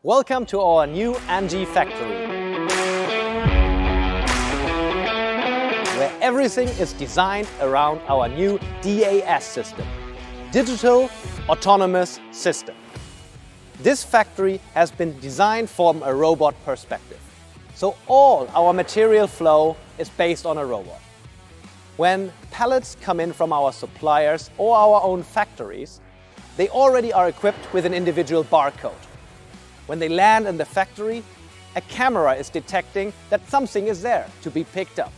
Welcome to our new Angie factory, where everything is designed around our new DAS system, Digital Autonomous System. This factory has been designed from a robot perspective, so all our material flow is based on a robot. When pallets come in from our suppliers or our own factories, they already are equipped with an individual barcode. When they land in the factory, a camera is detecting that something is there to be picked up.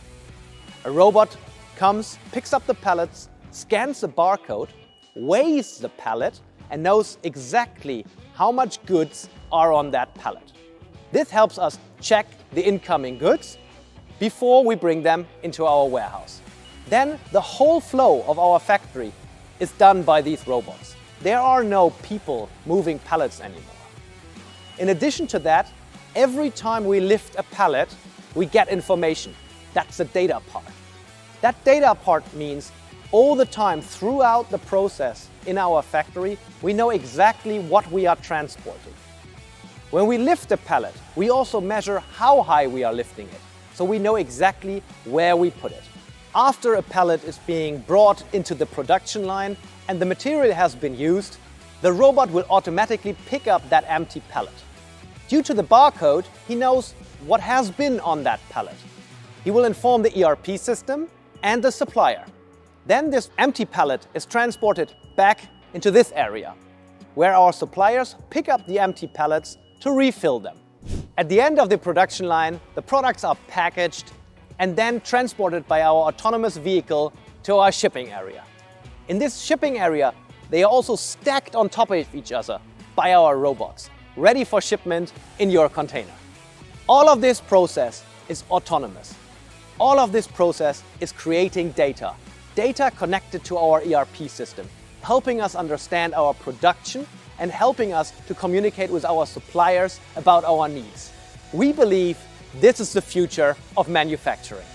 A robot comes, picks up the pallets, scans the barcode, weighs the pallet, and knows exactly how much goods are on that pallet. This helps us check the incoming goods before we bring them into our warehouse. Then the whole flow of our factory is done by these robots. There are no people moving pallets anymore. In addition to that, every time we lift a pallet, we get information. That's the data part. That data part means all the time throughout the process in our factory, we know exactly what we are transporting. When we lift a pallet, we also measure how high we are lifting it, so we know exactly where we put it. After a pallet is being brought into the production line and the material has been used, the robot will automatically pick up that empty pallet. Due to the barcode, he knows what has been on that pallet. He will inform the ERP system and the supplier. Then this empty pallet is transported back into this area, where our suppliers pick up the empty pallets to refill them. At the end of the production line, the products are packaged and then transported by our autonomous vehicle to our shipping area. In this shipping area, they are also stacked on top of each other by our robots, ready for shipment in your container. All of this process is autonomous. All of this process is creating data connected to our ERP system, helping us understand our production and helping us to communicate with our suppliers about our needs. We believe this is the future of manufacturing.